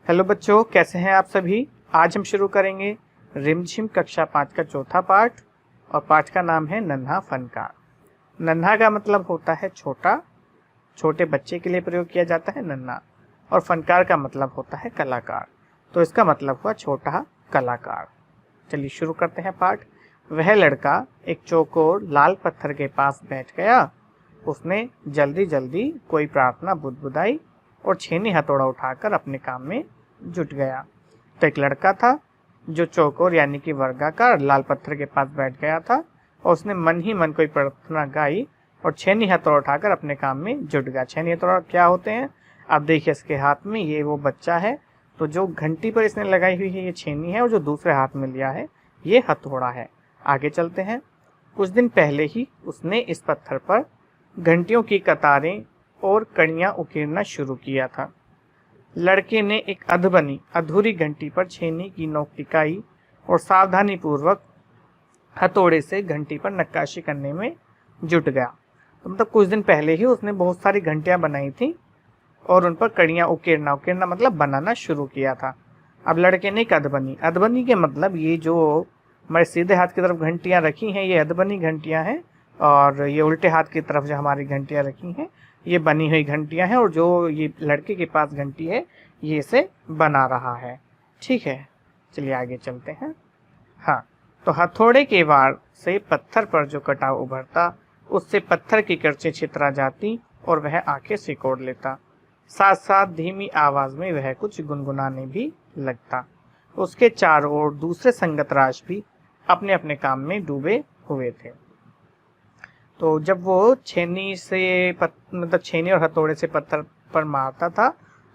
Hello बच्चों, कैसे हैं आप सभी। आज हम शुरू करेंगे रिमझिम कक्षा 5 का चौथा पाठ और पाठ का नाम है नन्हा फनकार। नन्हा का मतलब होता है छोटा, छोटे बच्चे के लिए प्रयोग किया जाता है नन्हा, और फनकार का मतलब होता है कलाकार। तो इसका मतलब हुआ छोटा कलाकार। चलिए शुरू करते हैं पाठ। वह लड़का एक चौकोर लाल पत्थर के पास बैठ गया। उसने जल्दी जल्दी कोई प्रार्थना बुदबुदाई और छेनी हथौड़ा उठाकर अपने काम में जुट गया। तो एक लड़का था जो चौकोर यानी कि वर्गाकार लाल पत्थर के पास बैठ गया था और उसने मन ही मन कोई प्रार्थना गाई और छेनी हथौड़ा उठाकर अपने काम में जुट गया। छेनी हथौड़ा क्या होते हैं आप देखिए, इसके हाथ में ये वो बच्चा है, तो जो घंटी पर इसने लगाई हुई है ये छेनी है और जो दूसरे हाथ में लिया है ये हथौड़ा है। आगे चलते हैं। कुछ दिन पहले ही उसने इस पत्थर पर घंटियों की कतारें और कड़ियां उकेरना शुरू किया था। लड़के ने एक अधबनी अधूरी घंटी पर छेनी की नोक टिकाई और सावधानी पूर्वक हथौड़े से घंटी पर नक्काशी करने में जुट गया। तो मतलब कुछ दिन पहले ही उसने बहुत सारी घंटियां बनाई थी और उन पर कड़ियां उकेरना मतलब बनाना शुरू किया था। अब लड़के ने एक अधबनी के मतलब ये जो हमारे सीधे हाथ की तरफ घंटियां रखी हैं ये अधबनी घंटियां हैं, और ये उल्टे हाथ की तरफ जो हमारी घंटियां रखी हैं ये बनी हुई घंटियां हैं, और जो ये लड़के के पास घंटी है ये इसे बना रहा है। ठीक है, चलिए आगे चलते हैं। हाँ, तो हथौड़े के वार से पत्थर पर जो कटाव उभरता उससे पत्थर की करचें छितरा जाती और वह आंखें सिकोड़ लेता। साथ साथ धीमी आवाज में वह कुछ गुनगुनाने भी लगता। उसके चारों ओर दूसरे संगतराज भी अपने अपने काम में डूबे हुए थे। तो जब वो छेनी से मतलब छेनी और हथौड़े से पत्थर पर मारता था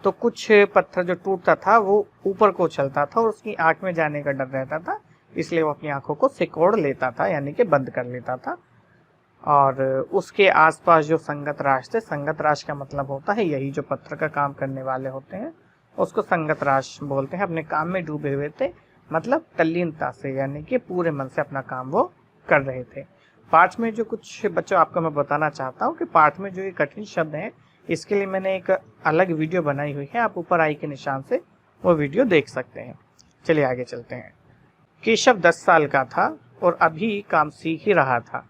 तो कुछ पत्थर जो टूटता था वो ऊपर को चलता था और उसकी आंख में जाने का डर रहता था, इसलिए वो अपनी आंखों को सिकोड़ लेता था यानी कि बंद कर लेता था। और उसके आसपास जो संगत राज थे, संगत राज का मतलब होता है यही जो पत्थर का काम करने वाले होते हैं उसको संगत राज बोलते हैं। अपने काम में डूबे हुए थे मतलब तल्लीनता से, यानी कि पूरे मन से अपना काम वो कर रहे थे। पाठ में जो कुछ बच्चों आपको मैं बताना चाहता हूँ कि पाठ में जो ये कठिन शब्द हैं इसके लिए मैंने एक अलग वीडियो बनाई हुई है, आप ऊपर आई के निशान से वो वीडियो देख सकते हैं। चलिए आगे चलते हैं। केशव 10 साल का था और अभी काम सीख ही रहा था।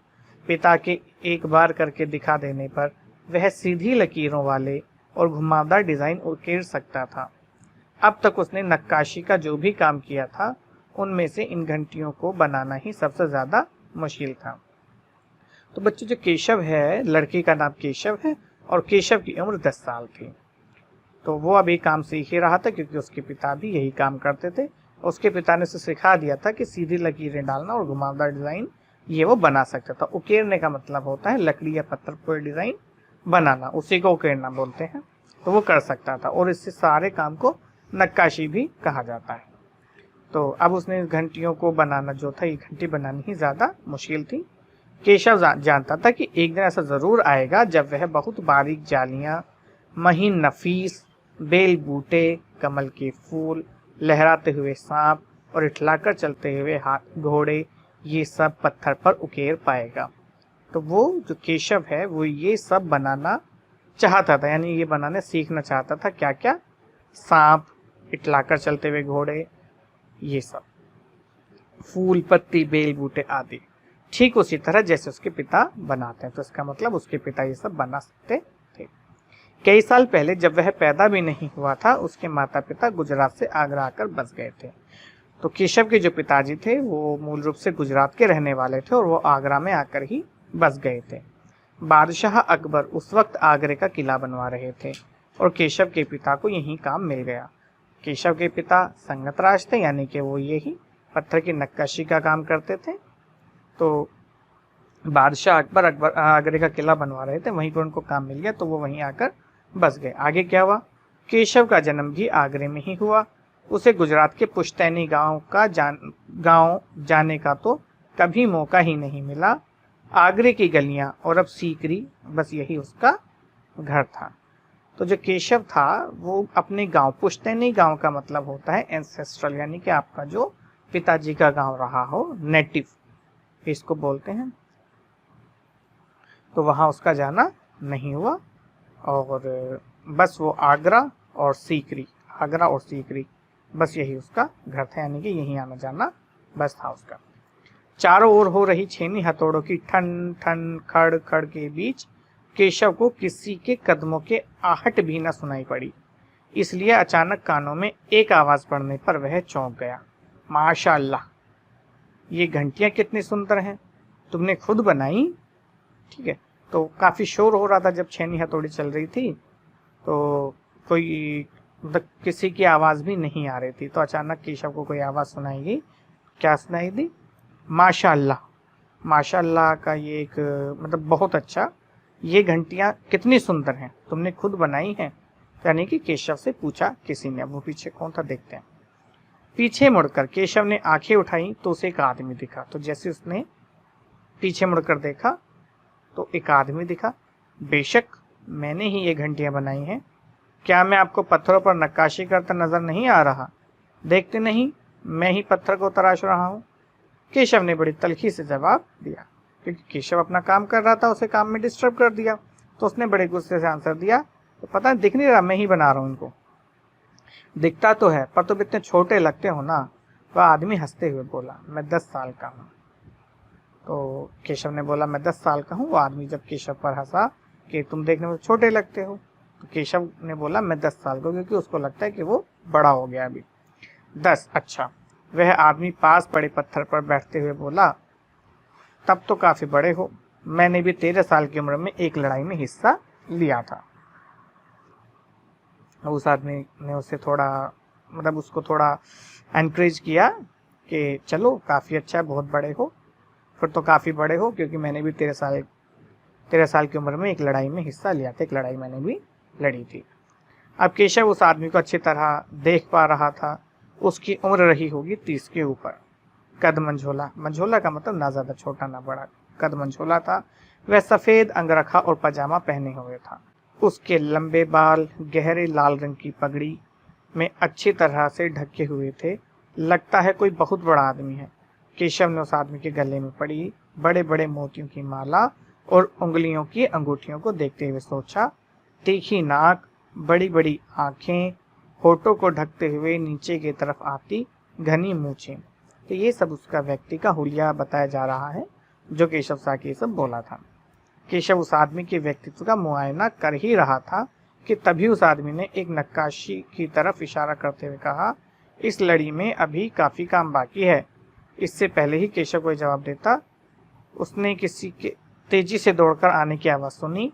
पिता के एक बार करके दिखा देने पर वह सीधी लकीरों वाले और घुमावदार डिजाइन उकेर सकता था। अब तक उसने नक्काशी का जो भी काम किया था उनमें से इन घंटियों को बनाना ही सबसे ज्यादा मुश्किल था। तो बच्चों जो केशव है, लड़की का नाम केशव है और केशव की उम्र 10 साल थी। तो वो अभी काम सीख ही रहा था क्योंकि उसके पिता भी यही काम करते थे। उसके पिता ने उसे सिखा दिया था कि सीधी लकीरें डालना और घुमावदार डिजाइन ये वो बना सकता था। उकेरने का मतलब होता है लकड़ी या पत्थर पर डिजाइन बनाना, उसी को उकेरना बोलते हैं। तो वो कर सकता था और इससे सारे काम को नक्काशी भी कहा जाता है। तो अब उसने घंटियों को बनाना जो था, ये घंटी बनानी ही ज्यादा मुश्किल थी। केशव जानता था कि एक दिन ऐसा जरूर आएगा जब वह बहुत बारीक जालियां, महीन नफीस बेल बूटे, कमल के फूल, लहराते हुए सांप और इठलाकर चलते हुए हाथ घोड़े ये सब पत्थर पर उकेर पाएगा। तो वो जो केशव है वो ये सब बनाना चाहता था, यानी ये बनाने सीखना चाहता था। क्या क्या? सांप, इठलाकर चलते हुए घोड़े, ये सब फूल, पत्ती, बेल बूटे आदि, ठीक उसी तरह जैसे उसके पिता बनाते हैं। तो इसका मतलब उसके पिता ये सब बना सकते थे। कई साल पहले जब वह पैदा भी नहीं हुआ था उसके माता पिता गुजरात से आगरा आकर बस गए थे। तो केशव के जो पिताजी थे वो मूल रूप से गुजरात के रहने वाले थे और वो आगरा में आकर ही बस गए थे। बादशाह अकबर उस वक्त आगरे का किला बनवा रहे थे और केशव के पिता को यही काम मिल गया। केशव के पिता संगतराज थे, यानी कि वो यही पत्थर की नक्काशी का काम करते थे। तो बादशाह अकबर आगरे का किला बनवा रहे थे, वहीं पर उनको काम मिल गया तो वो वहीं आकर बस गए। आगे क्या हुआ? केशव का जन्म भी आगरे में ही हुआ। उसे गुजरात के पुश्तैनी गांव जाने का तो कभी मौका ही नहीं मिला। आगरे की गलियां और अब सीकरी, बस यही उसका घर था। तो जो केशव था वो अपने गांव, पुश्तैनी गांव का मतलब होता है एंसेस्ट्रल, यानी कि आपका जो पिताजी का गांव रहा हो, नेटिव इसको बोलते हैं। तो वहां उसका जाना नहीं हुआ और बस वो आगरा और सीकरी, आगरा और सीकरी, बस यही उसका घर था, यानी कि यहीं आना जाना बस था उसका। चारों ओर हो रही छेनी हथौड़ों की ठन ठन खड़ खड़ के बीच केशव को किसी के कदमों के आहट भी न सुनाई पड़ी, इसलिए अचानक कानों में एक आवाज पड़ने पर वह चौंक गया। माशाअल्लाह, ये घंटियां कितनी सुंदर हैं, तुमने खुद बनाई? ठीक है, तो काफी शोर हो रहा था जब छेनी हथौड़ी चल रही थी, तो कोई मतलब किसी की आवाज भी नहीं आ रही थी, तो अचानक केशव को कोई आवाज सुनाई दी। क्या सुनाई दी? माशाअल्लाह। माशाअल्लाह का ये एक मतलब बहुत अच्छा, ये घंटियां कितनी सुंदर हैं, तुमने खुद बनाई हैं? यानी कि केशव से पूछा किसी ने। वो पीछे कौन था देखते हैं। पीछे मुड़कर केशव ने आंखें उठाई तो उसे एक आदमी दिखा। तो जैसे उसने पीछे मुड़कर देखा तो एक आदमी दिखा। बेशक मैंने ही ये घंटियां बनाई हैं। क्या मैं आपको पत्थरों पर नक्काशी करता नजर नहीं आ रहा? देखते नहीं मैं ही पत्थर को तराश रहा हूं। केशव ने बड़ी तल्खी से जवाब दिया, क्योंकि केशव अपना काम कर रहा था, उसे काम में डिस्टर्ब कर दिया, तो उसने बड़े गुस्से से आंसर दिया, तो पता है दिख नहीं रहा, मैं ही बना रहा हूं इनको। दिखता तो है, पर तुम इतने छोटे लगते हो ना। वह आदमी हंसते हुए बोला, मैं 10 साल का हूँ। तो केशव ने बोला, मैं 10 साल का हूँ। वो आदमी जब केशव पर हंसा कि तुम देखने में छोटे लगते हो, तो केशव ने बोला मैं 10 साल का, क्योंकि उसको लगता है कि वो बड़ा हो गया अभी। 10? अच्छा। वह आदमी पास पड़े पत्थर पर बैठते हुए बोला, तब तो काफी बड़े हो। मैंने भी 13 साल की उम्र में एक लड़ाई में हिस्सा लिया था। उस आदमी ने उससे थोड़ा मतलब उसको थोड़ा एनकरेज किया कि चलो काफी अच्छा है, बहुत बड़े हो, फिर तो काफी बड़े हो, क्योंकि मैंने भी 13 साल की उम्र में एक लड़ाई में हिस्सा लिया था, एक लड़ाई मैंने भी लड़ी थी। अब केशव उस आदमी को अच्छी तरह देख पा रहा था। उसकी उम्र रही होगी 30 के ऊपर। कद मंझोला, मंझोला का मतलब ना ज्यादा छोटा ना बड़ा, कद मंझोला था। वह सफेद अंगरखा और पजामा पहने हुए था। उसके लंबे बाल गहरे लाल रंग की पगड़ी में अच्छी तरह से ढके हुए थे। लगता है कोई बहुत बड़ा आदमी है। केशव ने उस आदमी के गले में पड़ी बड़े बड़े मोतियों की माला और उंगलियों की अंगूठियों को देखते हुए सोचा, तीखी नाक, बड़ी बड़ी आंखें, होठों को ढकते हुए नीचे की तरफ आती घनी मूछें। तो ये सब उसका व्यक्ति का हुलिया बताया जा रहा है, जो केशव साकी सब बोला था। केशव उस आदमी के व्यक्तित्व का मुआयना कर ही रहा था कि तभी उस आदमी ने एक नक्काशी की तरफ इशारा करते हुए कहा, इस लड़ी में अभी काफी काम बाकी है। इससे पहले ही केशव को जवाब देता, उसने किसी के तेजी से दौड़कर आने की आवाज सुनी।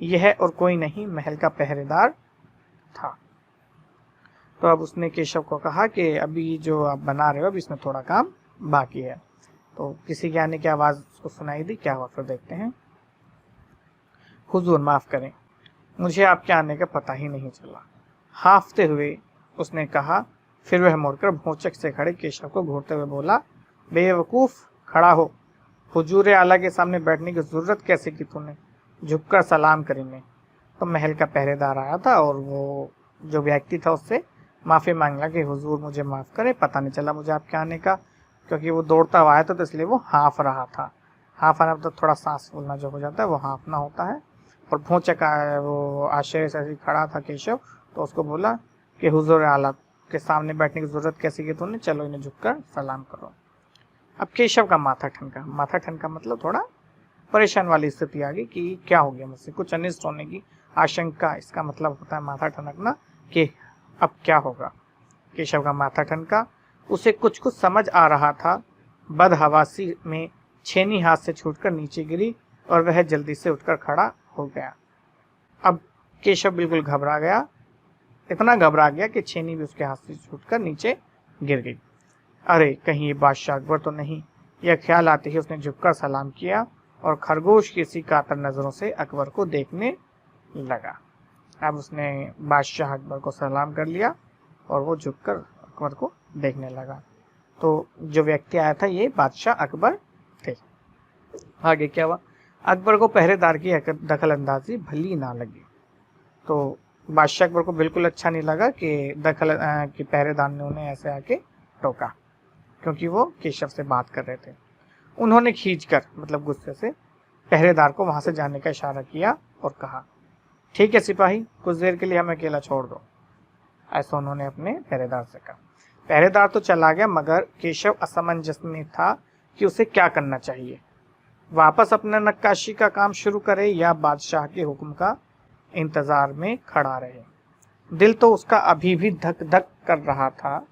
यह और कोई नहीं, महल का पहरेदार था। तो अब उसने केशव को कहा कि अभी जो आप बना रहे हो अभी इसमें थोड़ा काम बाकी है। तो किसी के आने की आवाज उसको सुनाई दी। क्या हुआ फिर देखते हैं। हुजूर माफ करें, मुझे आपके आने का पता ही नहीं चला, हाफते हुए उसने कहा। फिर वह मुड़कर भौचक से खड़े केशव को घूरते हुए बोला, बेवकूफ, खड़ा हो। हुजूर आला के सामने बैठने की जरूरत कैसे की तूने? झुककर सलाम करीने। तो महल का पहरेदार आया था और वो जो व्यक्ति था उससे माफी मांगला कि हुजूर मुझे माफ करे, पता नहीं चला मुझे आपके आने का, क्योंकि वो दौड़ता हुआ आया था, तो इसलिए वो हाँफ रहा था। हाँफ आना मतलब थोड़ा सांस फूलना जो हो जाता है वो हाँफना होता है। और भौचक वो आश्चर्य से खड़ा था केशव, तो उसको बोला कि हुजूर आला के सामने बैठने की जरूरत कैसी की तूने, चलो इन्हें झुककर सलाम करो। अब केशव का माथा ठनका। माथा ठनका मतलब थोड़ा परेशान वाली स्थिति आ गई कि क्या हो गया मुझसे, कुछ अनिष्ट होने की आशंका, इसका मतलब होता है माथा ठनकना कि अब क्या होगा। केशव का माथा ठनका। उसे कुछ कुछ समझ आ रहा था। बदहवासी में छेनी हाथ से छूटकर नीचे गिरी और वह जल्दी से उठकर खड़ा हो गया। अब केशव बिल्कुल घबरा गया, इतना घबरा गया कि छेनी भी उसके हाथ से छूटकर नीचे गिर गई। अरे कहीं ये बादशाह अकबर तो नहीं, यह ख्याल आते ही उसने झुककर सलाम किया और खरगोश की सी कातर नजरों से अकबर को देखने लगा। अब उसने बादशाह अकबर को सलाम कर लिया और वो झुककर अकबर को देखने लगा। तो जो व्यक्ति आया था ये बादशाह अकबर थे। आगे क्या हुआ, अकबर को पहरेदार की दखल अंदाजी भली ना लगी। तो बादशाह अकबर को बिल्कुल अच्छा नहीं लगा कि कि पहरेदार ने उन्हें ऐसे आके टोका, क्योंकि वो केशव से बात कर रहे थे। उन्होंने खींचकर मतलब गुस्से से पहरेदार को वहां से जाने का इशारा किया और कहा, ठीक है सिपाही, कुछ देर के लिए हमें अकेला छोड़ दो। ऐसा उन्होंने अपने पहरेदार से कहा। पहरेदार तो चला गया, मगर केशव असमंजस में था कि उसे क्या करना चाहिए, वापस अपना नक्काशी का काम शुरू करे या बादशाह के हुक्म का इंतजार में खड़ा रहे। दिल तो उसका अभी भी धक धक कर रहा था।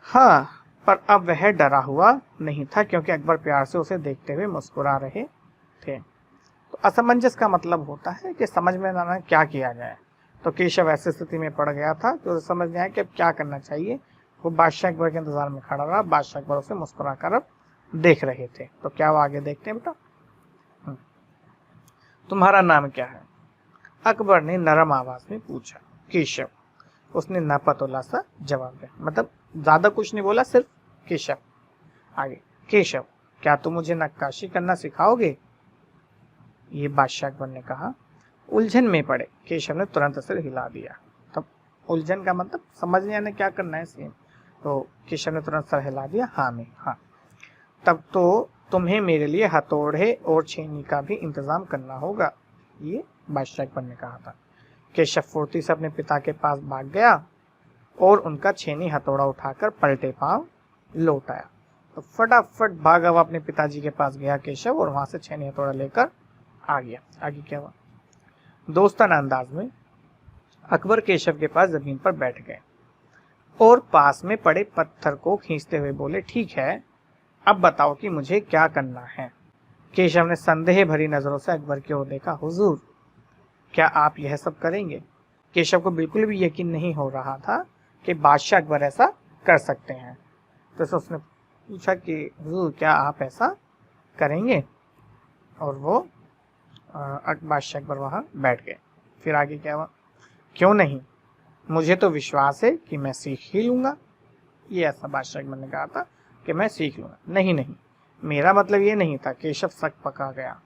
हाँ, पर अब वह डरा हुआ नहीं था, क्योंकि अकबर प्यार से उसे देखते हुए मुस्कुरा रहे थे। तो असमंजस का मतलब होता है कि समझ में ना आना क्या किया जाए। तो केशव ऐसी स्थिति में पड़ गया था कि उसे समझ नहीं आया कि अब क्या करना चाहिए। वो बादशाह अकबर के इंतजार में खड़ा रहा। बादशाह अकबर उसे मुस्कुरा कर अब देख रहे थे। तो क्या वो आगे देखते हैं बेटा। तुम्हारा नाम क्या है? अकबर ने नरम आवाज में पूछा। केशव, उसने नापतोला सा जवाब दिया। मतलब ज्यादा कुछ नहीं बोला, सिर्फ केशव। आगे, केशव, क्या तुम मुझे नक्काशी करना सिखाओगे? ये बादशाह अकबर ने कहा। उलझन में पड़े केशव ने तुरंत सिर हिला दिया। तब उलझन का मतलब समझ नहीं आने क्या करना है सीन। तो केशव ने तुरंत सर हिला दिया। हाँ। तब तो तुम्हें मेरे लिए हथौड़े और छेनी का भी इंतजाम करना होगा, ये बादशाह अकबर ने कहा था। केशव फुर्ती से अपने पिता के पास भाग गया और उनका छेनी हथौड़ा उठाकर पलटे पांव लौट आया। तो फटाफट भागा हुआ अपने पिताजी के पास गया केशव और वहां से छेनी हथौड़ा लेकर आ गया। आगे क्या हुआ? दोस्ताना अंदाज में अकबर केशव के पास जमीन पर बैठ गए और पास में पड़े पत्थर को खींचते हुए बोले, ठीक है, अब बताओ कि मुझे क्या करना है। केशव ने संदेह भरी नजरों से अकबर की ओर देखा। हुजूर, क्या आप यह सब करेंगे? केशव को बिल्कुल भी यकीन नहीं हो रहा था कि बादशाह अकबर ऐसा कर सकते हैं। तो उसने पूछा कि हुजूर, क्या आप ऐसा करेंगे? और वो बादशाह अकबर वहां बैठ गए। फिर आगे क्या हुआ? क्यों नहीं, मुझे तो विश्वास है कि मैं सीख ही लूंगा। ये ऐसा बादशाह अकबर ने कहा था कि मैं सीख लूंगा। नहीं, मेरा मतलब ये नहीं था। केशव सक पका गया।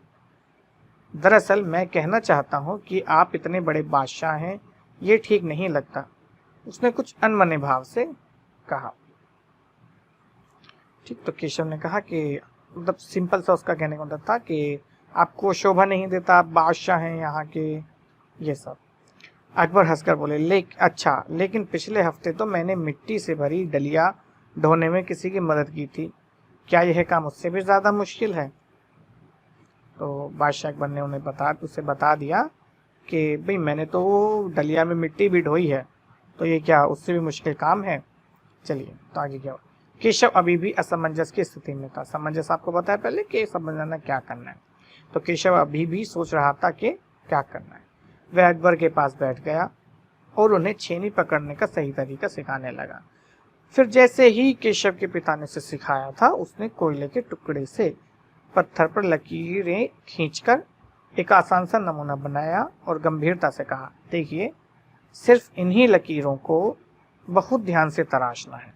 दरअसल मैं कहना चाहता हूं कि आप इतने बड़े बादशाह हैं, ये ठीक नहीं लगता। उसने कुछ अनमने भाव से कहा। ठीक, तो केशव ने कहा कि मतलब सिंपल सा उसका कहने का मतलब था कि आपको शोभा नहीं देता, आप बादशाह हैं यहाँ के, ये सब। अकबर हंसकर बोले, लेकिन पिछले हफ्ते तो मैंने मिट्टी से भरी डलिया ढोने में किसी की मदद की थी। क्या यह काम उससे भी ज्यादा मुश्किल है? तो बादशाह अकबर ने उसे बता दिया कि भाई मैंने तो वो डलिया में मिट्टी भी ढोई है, तो ये क्या उससे भी मुश्किल काम है? चलिए, तो आगे क्या हुआ? केशव अभी भी असमंजस की स्थिति में था। समंजस आपको बताया पहले कि समझना क्या करना है। तो केशव अभी भी सोच रहा था कि क्या करना है। वह अकबर के पास बैठ गया और उन्हें छेनी पकड़ने का सही तरीका सिखाने लगा। फिर जैसे ही केशव के पिता ने उसे सिखाया था, उसने कोयले के टुकड़े से पत्थर पर लकीरें खींचकर एक आसान सा नमूना बनाया और गंभीरता से कहा, देखिए, सिर्फ इन्हीं लकीरों को बहुत ध्यान से तराशना है।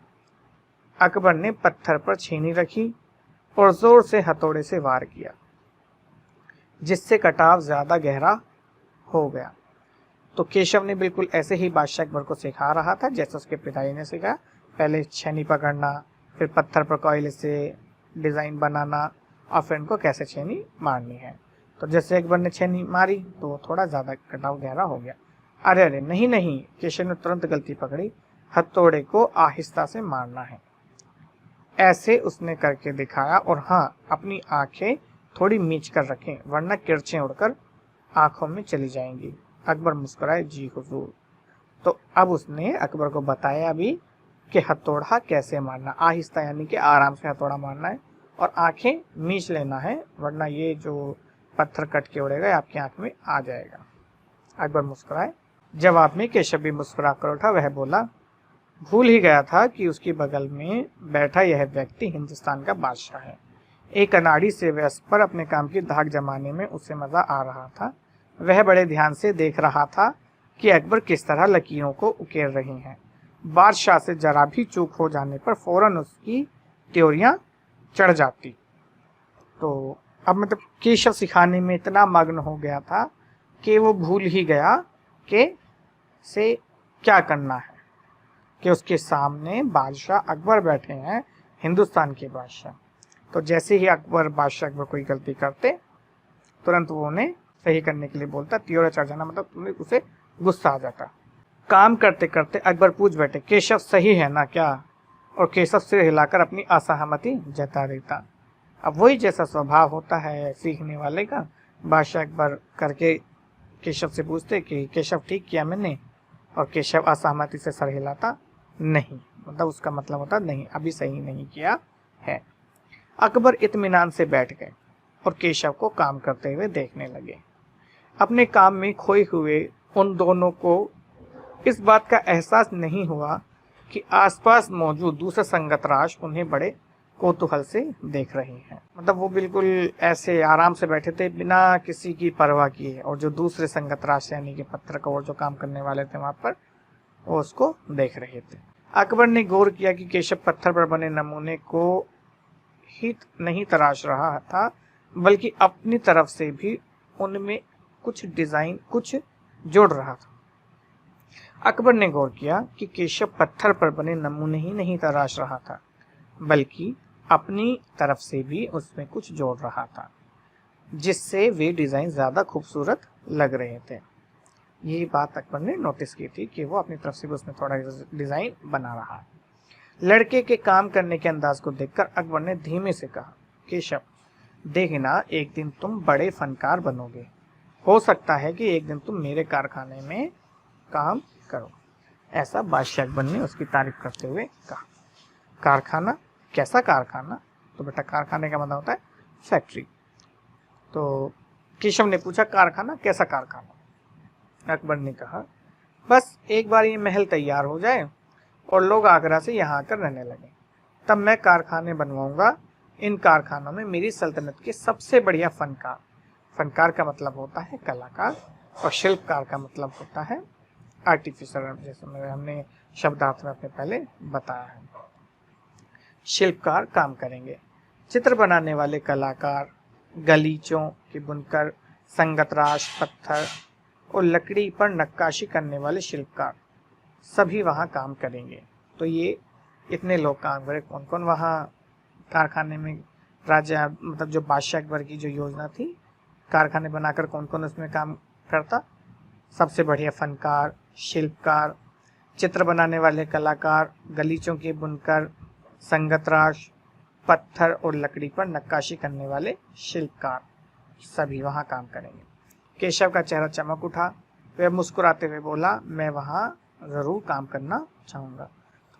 अकबर ने पत्थर पर छेनी रखी और जोर से हथौड़े से वार किया, जिससे कटाव ज्यादा गहरा हो गया। तो केशव ने बिल्कुल ऐसे ही बादशाह अकबर को सिखा रहा था जैसे उसके पिताजी ने सिखाया। पहले छेनी पकड़ना, फिर पत्थर पर कोयले से डिजाइन बनाना, और फिर इनको कैसे छेनी मारनी है। तो जैसे अकबर ने छेनी मारी तो थोड़ा ज्यादा कटाव गहरा हो गया। अरे नहीं, केशव ने तुरंत गलती पकड़ी। हथौड़े को आहिस्ता से मारना है, ऐसे उसने करके दिखाया। और हाँ, अपनी आंखें थोड़ी मीच कर रखें, वरना किरचें उड़कर आंखों में चली जाएंगी। अकबर मुस्कुराए, जी हुजूर। तो अब उसने अकबर को बताया भी कि हथौड़ा कैसे मारना, आहिस्ता यानी कि आराम से हथौड़ा मारना है और आंखें मीच लेना है, वरना ये जो पत्थर कट के उड़ेगा आपकी आंख में आ जाएगा। अकबर मुस्कुराए। जवाब में केशव भी मुस्कुरा कर उठा। वह बोला, भूल ही गया था कि उसकी बगल में बैठा यह व्यक्ति हिंदुस्तान का बादशाह है। एक अनाड़ी से व्यस्त पर अपने काम की धाक जमाने में उसे मजा आ रहा था। वह बड़े ध्यान से देख रहा था कि अकबर किस तरह लकीरों को उकेर रहे हैं। बादशाह से जरा भी चूक हो जाने पर फौरन उसकी त्योरियां चढ़ जाती। तो अब मतलब केशव सिखाने में इतना मग्न हो गया था कि वो भूल ही गया कि से क्या करना है, कि उसके सामने बादशाह अकबर बैठे हैं, हिंदुस्तान के बादशाह। तो जैसे ही बादशाह अकबर कोई गलती करते, तुरंत वो उन्हें सही करने के लिए बोलता। त्योरा चढ़ जाना मतलब उसे गुस्सा आ जाता। काम करते करते अकबर पूछ बैठे, केशव सही है ना क्या? और केशव सिर हिलाकर अपनी असहमति जता देता। अब वही जैसा स्वभाव होता है सीखने वाले का, बादशाह अकबर करके केशव से पूछते कि केशव ठीक किया मैंने, और केशव असहमति से सर हिलाता नहीं, मतलब उसका मतलब होता नहीं, अभी सही नहीं किया है। अकबर इत्मीनान से बैठ गए और केशव को काम करते हुए देखने लगे। अपने काम में खोए हुए उन दोनों को इस बात का एहसास नहीं हुआ कि आसपास मौजूद दूसरे संगतराश उन्हें बड़े कौतूहल से देख रहे हैं। मतलब वो बिल्कुल ऐसे आराम से बैठे थे बिना किसी की परवाह किए, और जो दूसरे संगतराश यानी कि पत्रकार और जो काम करने वाले थे वहां पर, वो उसको देख रहे थे। अकबर ने गौर किया कि केशव पत्थर पर बने नमूने को ही नहीं तराश रहा था, बल्कि अपनी तरफ से भी उनमें कुछ डिजाइन कुछ जोड़ रहा था। अकबर ने गौर किया कि केशव पत्थर पर बने नमूने ही नहीं तराश रहा था, बल्कि अपनी तरफ से भी उसमें कुछ जोड़ रहा था, जिससे वे डिजाइन ज्यादा खूबसूरत लग रहे थे। यही बात अकबर ने नोटिस की थी कि वो अपनी तरफ से भी उसमें थोड़ा डिजाइन बना रहा है। लड़के के काम करने के अंदाज को देखकर अकबर ने धीमे से कहा, केशव देखना, एक दिन तुम बड़े फनकार बनोगे। हो सकता है कि एक दिन तुम मेरे कारखाने में काम करो। ऐसा बादशाह अकबर ने उसकी तारीफ करते हुए कहा। कारखाना? कैसा कारखाना? तो बेटा कारखाने का मतलब होता है फैक्ट्री। तो केशव ने पूछा, कारखाना? कैसा कारखाना? अकबर ने कहा, बस एक बार ये महल तैयार हो जाए और लोग आगरा से यहाँ आकर रहने लगे, तब मैं कारखाने बनवाऊंगा। इन कारखानों में मेरी सल्तनत के सबसे बढ़िया फनकार, फनकार का मतलब होता है कलाकार, और शिल्पकार का मतलब होता है आर्टिफिशियल, जैसे हमने शब्दार्थ में अपने पहले बताया है। शिल्पकार काम करेंगे, चित्र बनाने वाले कलाकार, गलीचों के बुनकर, संगतराश, पत्थर और लकड़ी पर नक्काशी करने वाले शिल्पकार, सभी वहाँ काम करेंगे। तो ये इतने लोग काम करें। कौन कौन वहाँ कारखाने में? राजा मतलब जो बादशाह अकबर की जो योजना थी, कारखाने बनाकर कौन कौन उसमें काम करता? सबसे बढ़िया फनकार, शिल्पकार, चित्र बनाने वाले कलाकार, गलीचों के बुनकर, संगतराश, पत्थर और लकड़ी पर नक्काशी करने वाले शिल्पकार, सभी वहाँ काम करेंगे। केशव का चेहरा चमक उठा। वह मुस्कुराते हुए बोला, मैं वहाँ जरूर काम करना चाहूंगा।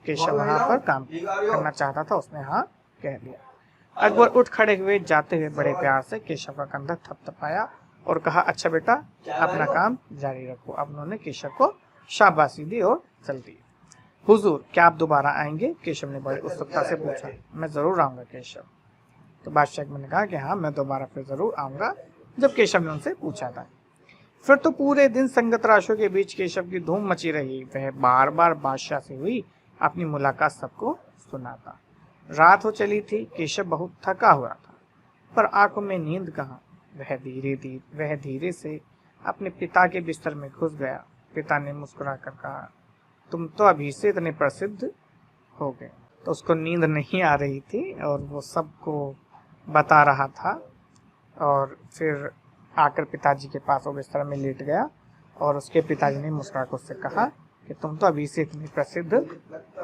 केशव वहाँ पर काम करना चाहता था, उसने हाँ कह दिया। अकबर उठ खड़े हुए, जाते हुए बड़े प्यार से केशव का कंधा थपथपाया और कहा, अच्छा बेटा, अपना काम जारी रखो। अब उन्होंने केशव को शाबाशी दी और चल दी। हुजूर, क्या आप दोबारा आएंगे? केशव ने बड़ी उत्सुकता से पूछा। मैं जरूर आऊंगा केशव। तो बादशाह अकबर ने कहा कि हाँ, मैं दोबारा फिर जरूर आऊंगा, जब केशव ने उनसे पूछा था। फिर तो पूरे दिन संगतराशों के बीच केशव की धूम मची रही। वह बार बार बादशाह से हुई अपनी मुलाकात सबको सुनाता। रात हो चली थी, केशव बहुत थका हुआ था, पर आंखों में नींद कहाँ। वह धीरे से अपने पिता के बिस्तर में घुस गया। पिता ने मुस्कुराकर कहा, तुम तो अभी से इतने प्रसिद्ध हो गए। तो उसको नींद नहीं आ रही थी और वो सबको बता रहा था, और फिर आकर पिताजी के पास वो बिस्तर में लेट गया, और उसके पिताजी ने मुस्कुराकर उससे कहा कि तुम तो अभी से इतने प्रसिद्ध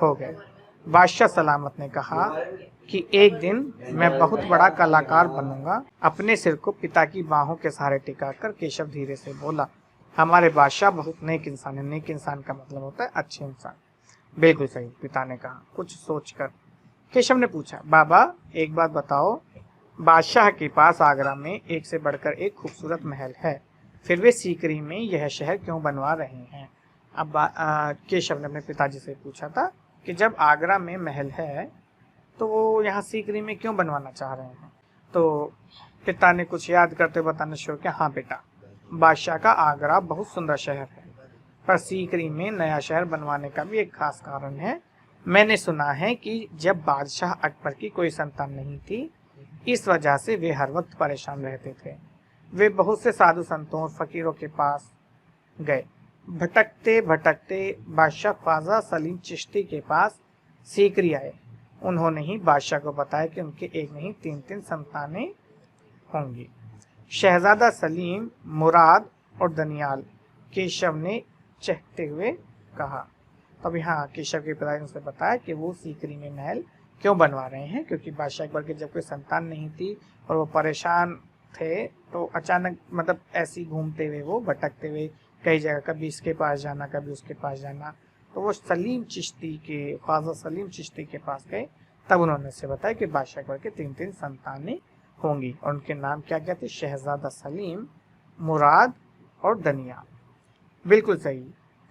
हो गए। बादशाह सलामत ने कहा कि एक दिन मैं बहुत बड़ा कलाकार बनूंगा। अपने सिर को पिता की बाहों के सहारे टिकाकर केशव धीरे से बोला, हमारे बादशाह बहुत नेक इंसान है। नेक इंसान का मतलब होता है अच्छे इंसान। बिल्कुल सही, पिता ने कहा कुछ सोचकर। केशव ने पूछा, बाबा एक बात बताओ, बादशाह के पास आगरा में एक से बढ़कर एक खूबसूरत महल है, फिर वे सीकरी में यह शहर क्यों बनवा रहे हैं? अब केशव ने अपने पिताजी से पूछा था कि जब आगरा में महल है तो वो यहाँ सीकरी में क्यों बनवाना चाह रहे हैं? तो पिता ने कुछ याद करते हुए बताना शुरू किया, हाँ बेटा, बादशाह का आगरा बहुत सुंदर शहर है, पर सीकरी में नया शहर बनवाने का भी एक खास कारण है। मैंने सुना है कि जब बादशाह अकबर की कोई संतान नहीं थी, इस वजह से वे हर वक्त परेशान रहते थे। वे बहुत से साधु संतों और फकीरों के पास गए। भटकते भटकते बादशाह ख्वाजा सलीम चिश्ती के पास सीकरी आए। उन्होंने ही बादशाह को बताया कि उनके एक नहीं 3 संतानें होंगी, शहजादा सलीम, मुराद और दनियाल। केशव ने चहकते हुए कहा। तब यहाँ केशव के पिताजी ने उसे बताया कि वो सीकरी में महल क्यों बनवा रहे हैं, क्योंकि बादशाह अकबर के जब कोई संतान नहीं थी और वो परेशान थे, तो अचानक मतलब ऐसे घूमते हुए वो भटकते हुए कई जगह, कभी इसके पास जाना कभी उसके पास जाना, तो वो सलीम चिश्ती के, ख्वाजा सलीम चिश्ती के पास गए। तब उन्होंने से बताया कि बादशाह अकबर के 3 संतानें होंगी और उनके नाम क्या क्या थे, शहजादा सलीम, मुराद और दनिया। बिल्कुल सही।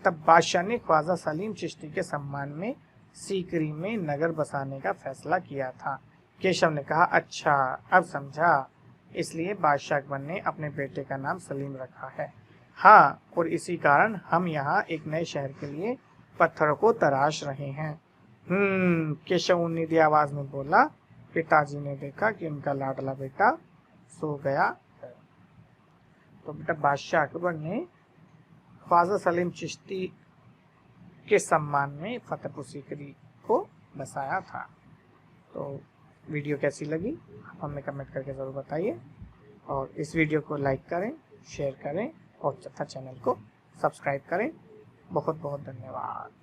तब बादशाह ने ख्वाजा सलीम चिश्ती के सम्मान में सीकरी में नगर बसाने का फैसला किया था। केशव ने कहा, अच्छा अब समझा, इसलिए बादशाह अकबर ने अपने बेटे का नाम सलीम रखा है। हाँ, और इसी कारण हम यहाँ एक नए शहर के लिए पत्थरों को तराश रहे हैं। केशव उन्नीदी आवाज में बोला। पिताजी ने देखा कि उनका लाडला बेटा सो गया है। तो बेटा बादशाह अकबर ने ख्वाजा सलीम चिश्ती के सम्मान में फतेहपुर सीकरी को बसाया था। तो वीडियो कैसी लगी आप हमें कमेंट करके ज़रूर बताइए, और इस वीडियो को लाइक करें, शेयर करें और तथा चैनल को सब्सक्राइब करें। बहुत बहुत धन्यवाद।